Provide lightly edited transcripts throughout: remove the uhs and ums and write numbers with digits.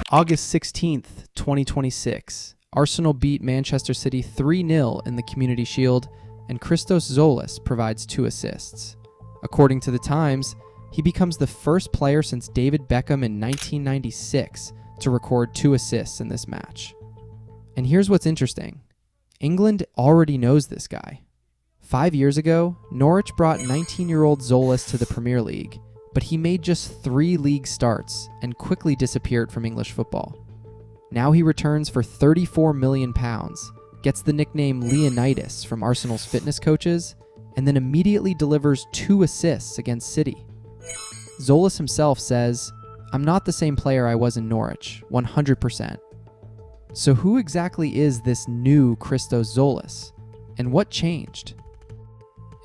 August 16th, 2026, Arsenal beat Manchester City 3-0 in the Community Shield, and Christos Tzolis provides 2 assists. According to the Times, he becomes the first player since David Beckham in 1996 to record 2 assists in this match. And here's what's interesting. England already knows this guy. 5 years ago, Norwich brought 19-year-old Tzolis to the Premier League, but he made just 3 league starts and quickly disappeared from English football. Now he returns for £34 million, gets the nickname Leonidas from Arsenal's fitness coaches, and then immediately delivers 2 assists against City. Tzolis himself says, "I'm not the same player I was in Norwich, 100%. So who exactly is this new Christos Tzolis, and what changed?"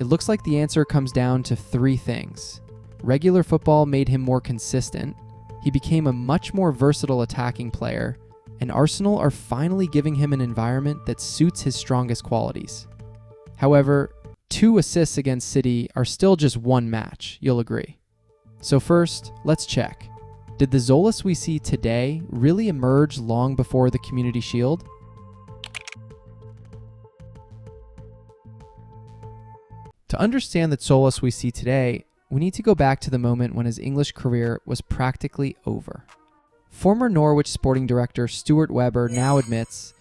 It looks like the answer comes down to 3 things. Regular football made him more consistent, he became a much more versatile attacking player, and Arsenal are finally giving him an environment that suits his strongest qualities. However, 2 assists against City are still just one match, you'll agree. So first, let's check. Did the Tzolis we see today really emerge long before the Community Shield? To understand the Tzolis we see today, we need to go back to the moment when his English career was practically over. Former Norwich sporting director Stuart Webber now admits,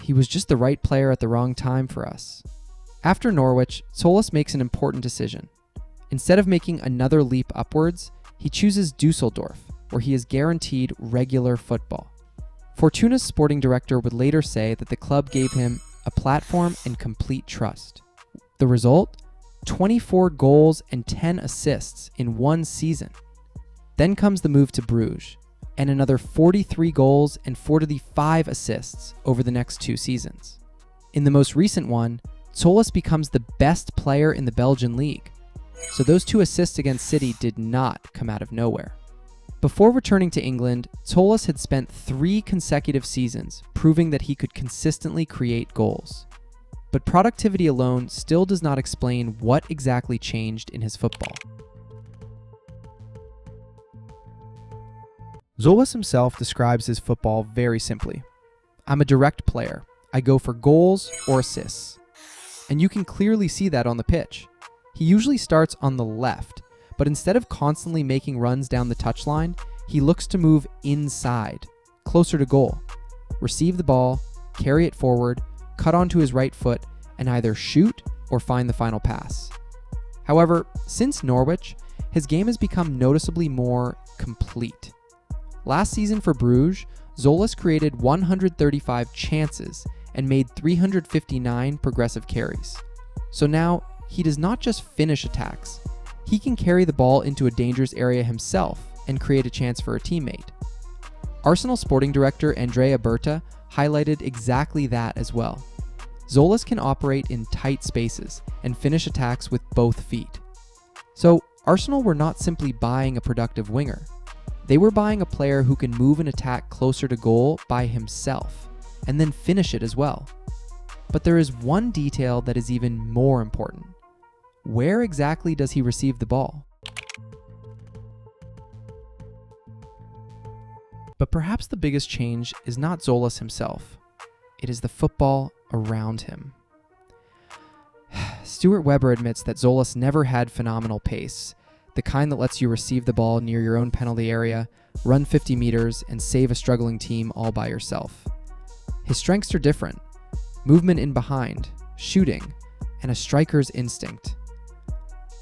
"He was just the right player at the wrong time for us." After Norwich, Tzolis makes an important decision. Instead of making another leap upwards, he chooses Düsseldorf, where he is guaranteed regular football. Fortuna's sporting director would later say that the club gave him a platform and complete trust. The result? 24 goals and 10 assists in one season. Then comes the move to Brugge, and another 43 goals and 45 assists over the next 2 seasons. In the most recent one, Tzolis becomes the best player in the Belgian league. So those 2 assists against City did not come out of nowhere. Before returning to England, Tzolis had spent 3 consecutive seasons proving that he could consistently create goals. But productivity alone still does not explain what exactly changed in his football. Tzolis himself describes his football very simply. "I'm a direct player. I go for goals or assists." And you can clearly see that on the pitch. He usually starts on the left, but instead of constantly making runs down the touchline, he looks to move inside, closer to goal, receive the ball, carry it forward, cut onto his right foot, and either shoot or find the final pass. However, since Norwich, his game has become noticeably more complete. Last season for Brugge, Tzolis created 135 chances and made 359 progressive carries. So now, he does not just finish attacks, he can carry the ball into a dangerous area himself and create a chance for a teammate. Arsenal sporting director Andrea Berta highlighted exactly that as well. Tzolis can operate in tight spaces and finish attacks with both feet. So Arsenal were not simply buying a productive winger. They were buying a player who can move an attack closer to goal by himself and then finish it as well. But there is one detail that is even more important. Where exactly does he receive the ball? But perhaps the biggest change is not Tzolis himself. It is the football around him. Stuart Webber admits that Tzolis never had phenomenal pace, the kind that lets you receive the ball near your own penalty area, run 50 meters, and save a struggling team all by yourself. His strengths are different: movement in behind, shooting, and a striker's instinct.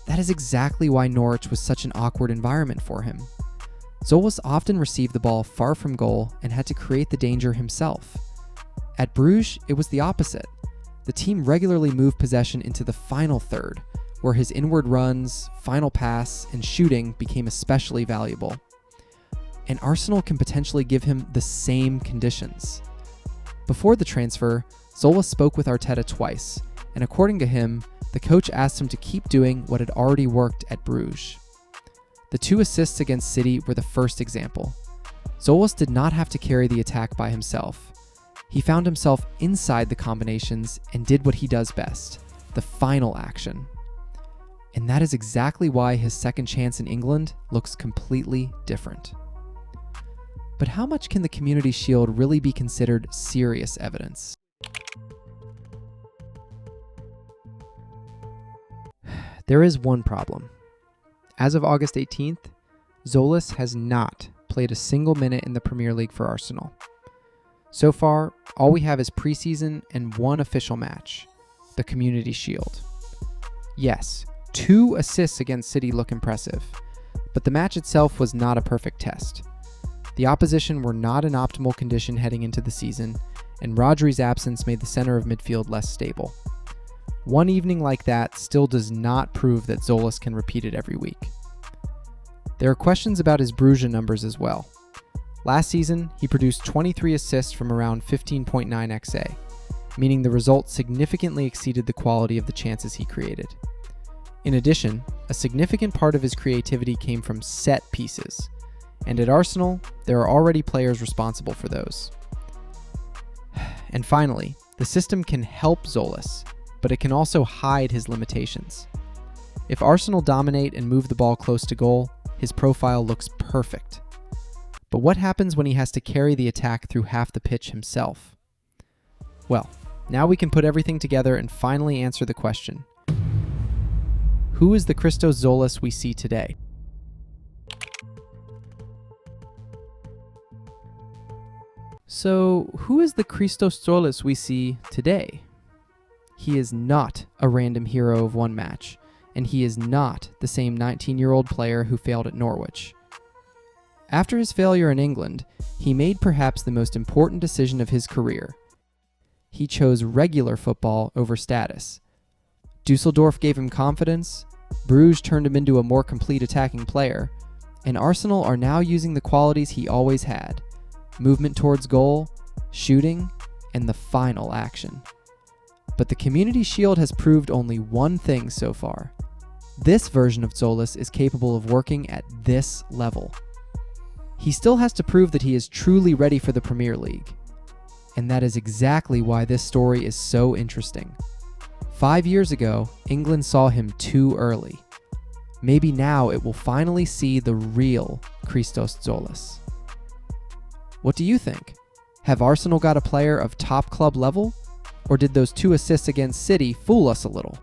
That is exactly why Norwich was such an awkward environment for him. Tzolis often received the ball far from goal and had to create the danger himself. At Brugge, it was the opposite. The team regularly moved possession into the final third, where his inward runs, final pass, and shooting became especially valuable. And Arsenal can potentially give him the same conditions. Before the transfer, Tzolis spoke with Arteta twice, and according to him, the coach asked him to keep doing what had already worked at Brugge. The 2 assists against City were the first example. Tzolis did not have to carry the attack by himself. He found himself inside the combinations and did what he does best, the final action. And that is exactly why his second chance in England looks completely different. But how much can the Community Shield really be considered serious evidence? There is one problem. As of August 18th, Tzolis has not played a single minute in the Premier League for Arsenal. So far, all we have is preseason and one official match, the Community Shield. Yes, 2 assists against City look impressive, but the match itself was not a perfect test. The opposition were not in optimal condition heading into the season, and Rodri's absence made the center of midfield less stable. One evening like that still does not prove that Tzolis can repeat it every week. There are questions about his Brugge numbers as well. Last season, he produced 23 assists from around 15.9 XA, meaning the result significantly exceeded the quality of the chances he created. In addition, a significant part of his creativity came from set pieces, and at Arsenal, there are already players responsible for those. And finally, the system can help Tzolis, but it can also hide his limitations. If Arsenal dominate and move the ball close to goal, his profile looks perfect. But what happens when he has to carry the attack through half the pitch himself? Well, now we can put everything together and finally answer the question. Who is the Christos Tzolis we see today? So, who is the Christos Tzolis we see today? He is not a random hero of one match, and he is not the same 19-year-old player who failed at Norwich. After his failure in England, he made perhaps the most important decision of his career. He chose regular football over status. Düsseldorf gave him confidence, Brugge turned him into a more complete attacking player, and Arsenal are now using the qualities he always had: movement towards goal, shooting, and the final action. But the Community Shield has proved only one thing so far. This version of Tzolis is capable of working at this level. He still has to prove that he is truly ready for the Premier League. And that is exactly why this story is so interesting. 5 years ago, England saw him too early. Maybe now it will finally see the real Christos Tzolis. What do you think? Have Arsenal got a player of top club level? Or did those 2 assists against City fool us a little?